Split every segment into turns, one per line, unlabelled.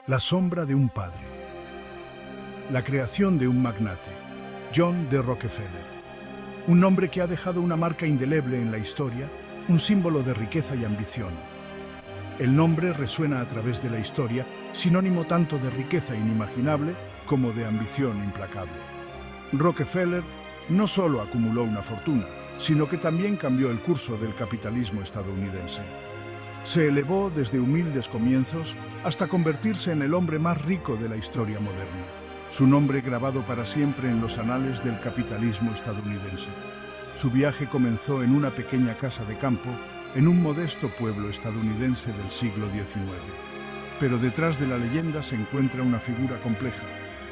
La sombra de un padre. La creación de un magnate, John D. Rockefeller. Un nombre que ha dejado una marca indeleble en la historia, un símbolo de riqueza y ambición. El nombre resuena a través de la historia, sinónimo tanto de riqueza inimaginable como de ambición implacable. Rockefeller no solo acumuló una fortuna, sino que también cambió el curso del capitalismo estadounidense. Se elevó desde humildes comienzos hasta convertirse en el hombre más rico de la historia moderna. Su nombre grabado para siempre en los anales del capitalismo estadounidense. Su viaje comenzó en una pequeña casa de campo en un modesto pueblo estadounidense del siglo XIX. Pero detrás de la leyenda se encuentra una figura compleja,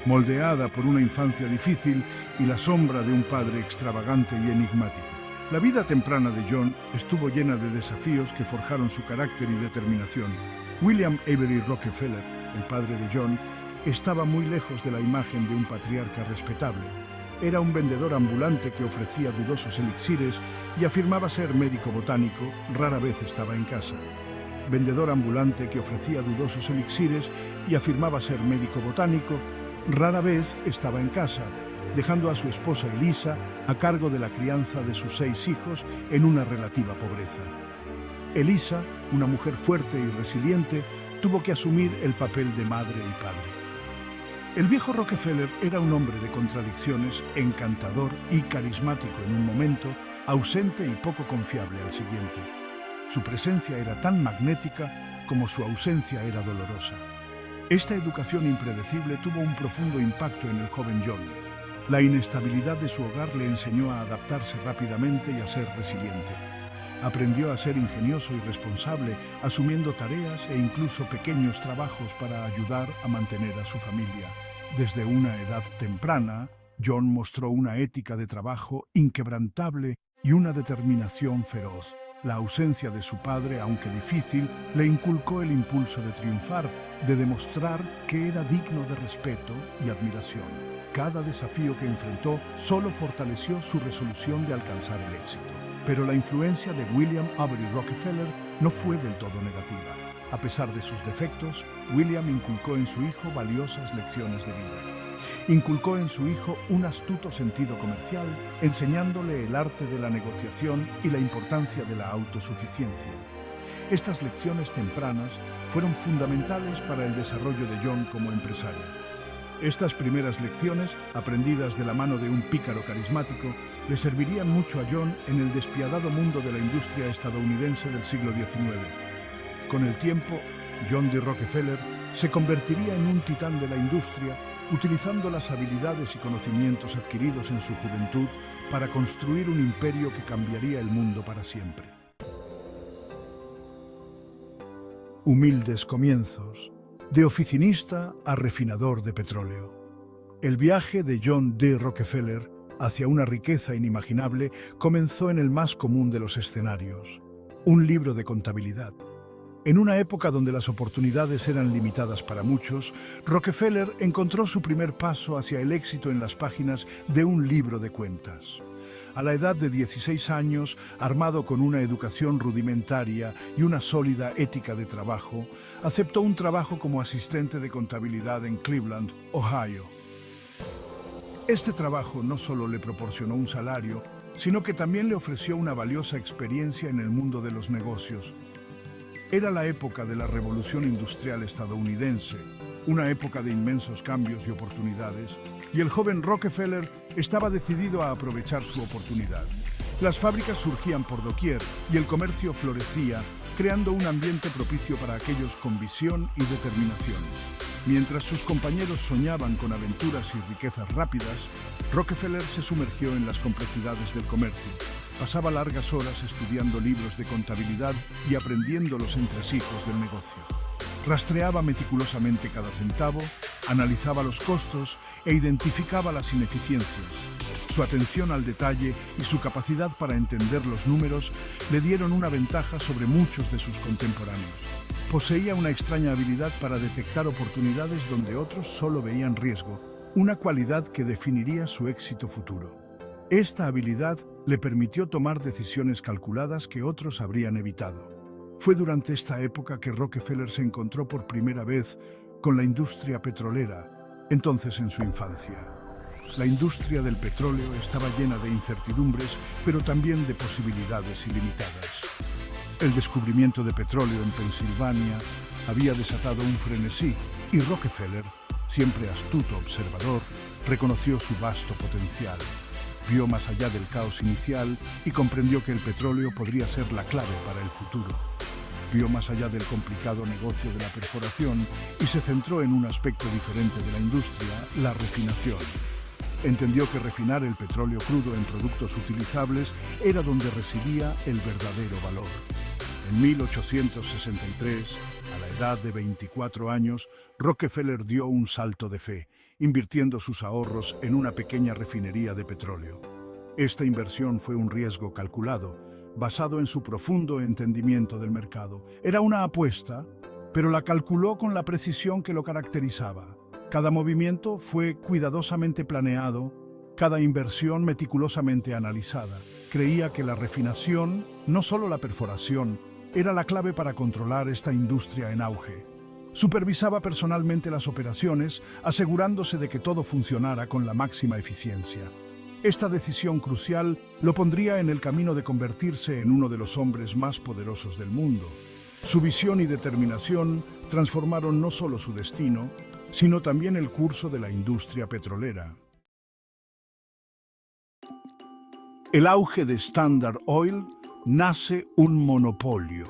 moldeada por una infancia difícil y la sombra de un padre extravagante y enigmático. La vida temprana de John estuvo llena de desafíos que forjaron su carácter y determinación. William Avery Rockefeller, el padre de John, estaba muy lejos de la imagen de un patriarca respetable. Era un vendedor ambulante que ofrecía dudosos elixires y afirmaba ser médico botánico, rara vez estaba en casa. Vendedor ambulante que ofrecía dudosos elixires y afirmaba ser médico botánico, rara vez estaba en casa, dejando a su esposa Elisa a cargo de la crianza de sus 6 hijos en una relativa pobreza. Elisa, una mujer fuerte y resiliente, tuvo que asumir el papel de madre y padre. El viejo Rockefeller era un hombre de contradicciones, encantador y carismático en un momento, ausente y poco confiable al siguiente. Su presencia era tan magnética como su ausencia era dolorosa. Esta educación impredecible tuvo un profundo impacto en el joven John. La inestabilidad de su hogar le enseñó a adaptarse rápidamente y a ser resiliente. Aprendió a ser ingenioso y responsable, asumiendo tareas e incluso pequeños trabajos para ayudar a mantener a su familia. Desde una edad temprana, John mostró una ética de trabajo inquebrantable y una determinación feroz. La ausencia de su padre, aunque difícil, le inculcó el impulso de triunfar, de demostrar que era digno de respeto y admiración. Cada desafío que enfrentó solo fortaleció su resolución de alcanzar el éxito. Pero la influencia de William Avery Rockefeller no fue del todo negativa. A pesar de sus defectos, William inculcó en su hijo valiosas lecciones de vida. Inculcó en su hijo un astuto sentido comercial, enseñándole el arte de la negociación y la importancia de la autosuficiencia. Estas lecciones tempranas fueron fundamentales para el desarrollo de John como empresario. Estas primeras lecciones, aprendidas de la mano de un pícaro carismático, le servirían mucho a John en el despiadado mundo de la industria estadounidense del siglo XIX. Con el tiempo, John D. Rockefeller se convertiría en un titán de la industria, utilizando las habilidades y conocimientos adquiridos en su juventud para construir un imperio que cambiaría el mundo para siempre. Humildes comienzos, de oficinista a refinador de petróleo. El viaje de John D. Rockefeller hacia una riqueza inimaginable comenzó en el más común de los escenarios, un libro de contabilidad. En una época donde las oportunidades eran limitadas para muchos, Rockefeller encontró su primer paso hacia el éxito en las páginas de un libro de cuentas. A la edad de 16 años, armado con una educación rudimentaria y una sólida ética de trabajo, aceptó un trabajo como asistente de contabilidad en Cleveland, Ohio. Este trabajo no solo le proporcionó un salario, sino que también le ofreció una valiosa experiencia en el mundo de los negocios. Era la época de la Revolución Industrial estadounidense, una época de inmensos cambios y oportunidades, y el joven Rockefeller estaba decidido a aprovechar su oportunidad. Las fábricas surgían por doquier y el comercio florecía, creando un ambiente propicio para aquellos con visión y determinación. Mientras sus compañeros soñaban con aventuras y riquezas rápidas, Rockefeller se sumergió en las complejidades del comercio. Pasaba largas horas estudiando libros de contabilidad y aprendiendo los entresijos del negocio. Rastreaba meticulosamente cada centavo, analizaba los costos e identificaba las ineficiencias. Su atención al detalle y su capacidad para entender los números le dieron una ventaja sobre muchos de sus contemporáneos. Poseía una extraña habilidad para detectar oportunidades donde otros solo veían riesgo, una cualidad que definiría su éxito futuro. Esta habilidad le permitió tomar decisiones calculadas que otros habrían evitado. Fue durante esta época que Rockefeller se encontró por primera vez con la industria petrolera, entonces en su infancia. La industria del petróleo estaba llena de incertidumbres, pero también de posibilidades ilimitadas. El descubrimiento de petróleo en Pensilvania había desatado un frenesí y Rockefeller, siempre astuto observador, reconoció su vasto potencial. Vio más allá del caos inicial y comprendió que el petróleo podría ser la clave para el futuro. Vio más allá del complicado negocio de la perforación y se centró en un aspecto diferente de la industria, la refinación. Entendió que refinar el petróleo crudo en productos utilizables era donde residía el verdadero valor. En 1863, a la edad de 24 años, Rockefeller dio un salto de fe, invirtiendo sus ahorros en una pequeña refinería de petróleo. Esta inversión fue un riesgo calculado, basado en su profundo entendimiento del mercado. Era una apuesta, pero la calculó con la precisión que lo caracterizaba. Cada movimiento fue cuidadosamente planeado, cada inversión meticulosamente analizada. Creía que la refinación, no solo la perforación, era la clave para controlar esta industria en auge. Supervisaba personalmente las operaciones, asegurándose de que todo funcionara con la máxima eficiencia. Esta decisión crucial lo pondría en el camino de convertirse en uno de los hombres más poderosos del mundo. Su visión y determinación transformaron no solo su destino, sino también el curso de la industria petrolera. El auge de Standard Oil nace un monopolio.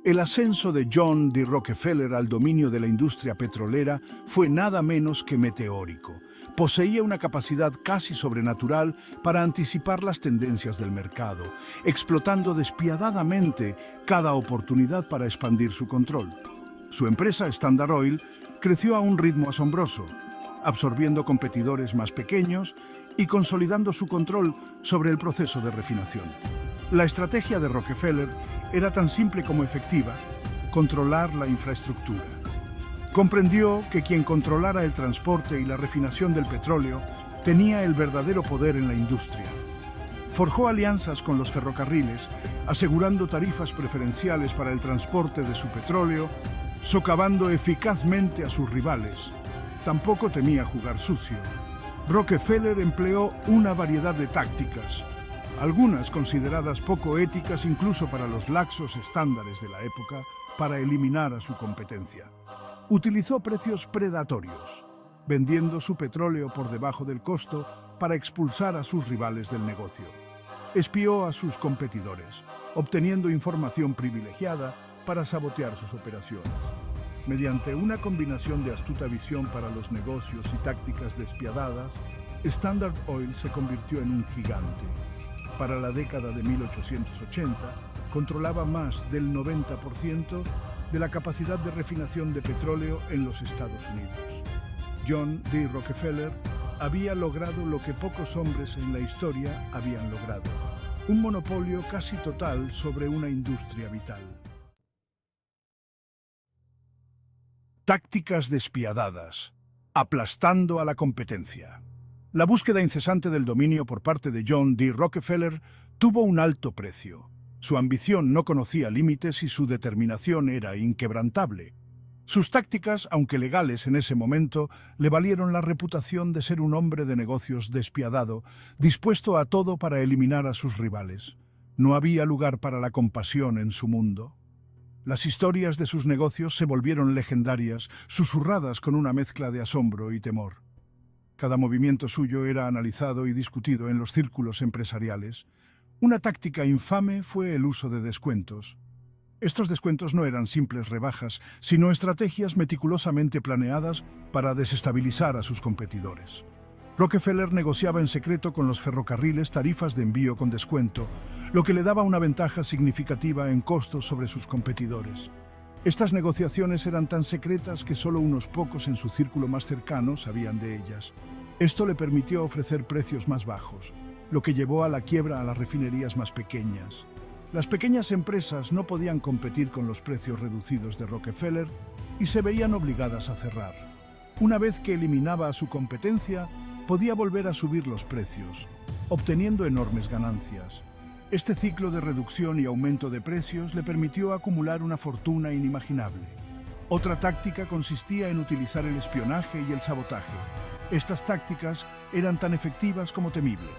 El ascenso de John D. Rockefeller al dominio de la industria petrolera fue nada menos que meteórico. Poseía una capacidad casi sobrenatural para anticipar las tendencias del mercado, explotando despiadadamente cada oportunidad para expandir su control. Su empresa, Standard Oil, creció a un ritmo asombroso, absorbiendo competidores más pequeños y consolidando su control sobre el proceso de refinación. La estrategia de Rockefeller era tan simple como efectiva: controlar la infraestructura. Comprendió que quien controlara el transporte y la refinación del petróleo tenía el verdadero poder en la industria. Forjó alianzas con los ferrocarriles, asegurando tarifas preferenciales para el transporte de su petróleo, socavando eficazmente a sus rivales. Tampoco temía jugar sucio. Rockefeller empleó una variedad de tácticas, algunas consideradas poco éticas incluso para los laxos estándares de la época, para eliminar a su competencia. Utilizó precios predatorios, vendiendo su petróleo por debajo del costo para expulsar a sus rivales del negocio. Espió a sus competidores, obteniendo información privilegiada para sabotear sus operaciones. Mediante una combinación de astuta visión para los negocios y tácticas despiadadas, Standard Oil se convirtió en un gigante. Para la década de 1880, controlaba más del 90% de la capacidad de refinación de petróleo en los Estados Unidos. John D. Rockefeller había logrado lo que pocos hombres en la historia habían logrado: un monopolio casi total sobre una industria vital. Tácticas despiadadas, aplastando a la competencia. La búsqueda incesante del dominio por parte de John D. Rockefeller tuvo un alto precio. Su ambición no conocía límites y su determinación era inquebrantable. Sus tácticas, aunque legales en ese momento, le valieron la reputación de ser un hombre de negocios despiadado, dispuesto a todo para eliminar a sus rivales. No había lugar para la compasión en su mundo. Las historias de sus negocios se volvieron legendarias, susurradas con una mezcla de asombro y temor. Cada movimiento suyo era analizado y discutido en los círculos empresariales. Una táctica infame fue el uso de descuentos. Estos descuentos no eran simples rebajas, sino estrategias meticulosamente planeadas para desestabilizar a sus competidores. Rockefeller negociaba en secreto con los ferrocarriles tarifas de envío con descuento, lo que le daba una ventaja significativa en costos sobre sus competidores. Estas negociaciones eran tan secretas que solo unos pocos en su círculo más cercano sabían de ellas. Esto le permitió ofrecer precios más bajos, lo que llevó a la quiebra a las refinerías más pequeñas. Las pequeñas empresas no podían competir con los precios reducidos de Rockefeller y se veían obligadas a cerrar. Una vez que eliminaba a su competencia, podía volver a subir los precios, obteniendo enormes ganancias. Este ciclo de reducción y aumento de precios le permitió acumular una fortuna inimaginable. Otra táctica consistía en utilizar el espionaje y el sabotaje. Estas tácticas eran tan efectivas como temibles.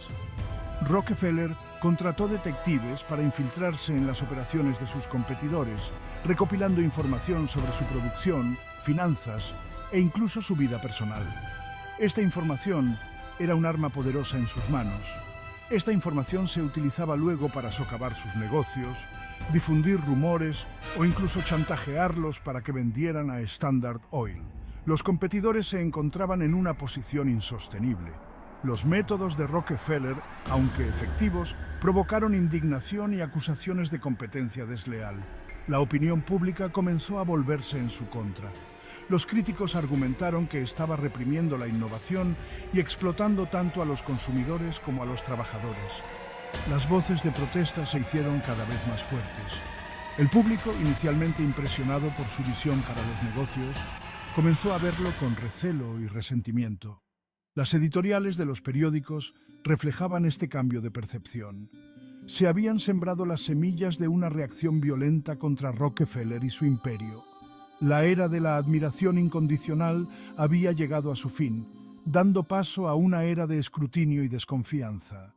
Rockefeller contrató detectives para infiltrarse en las operaciones de sus competidores, recopilando información sobre su producción, finanzas e incluso su vida personal. Esta información era un arma poderosa en sus manos. Esta información se utilizaba luego para socavar sus negocios, difundir rumores o incluso chantajearlos para que vendieran a Standard Oil. Los competidores se encontraban en una posición insostenible. Los métodos de Rockefeller, aunque efectivos, provocaron indignación y acusaciones de competencia desleal. La opinión pública comenzó a volverse en su contra. Los críticos argumentaron que estaba reprimiendo la innovación y explotando tanto a los consumidores como a los trabajadores. Las voces de protesta se hicieron cada vez más fuertes. El público, inicialmente impresionado por su visión para los negocios, comenzó a verlo con recelo y resentimiento. Las editoriales de los periódicos reflejaban este cambio de percepción. Se habían sembrado las semillas de una reacción violenta contra Rockefeller y su imperio. La era de la admiración incondicional había llegado a su fin, dando paso a una era de escrutinio y desconfianza.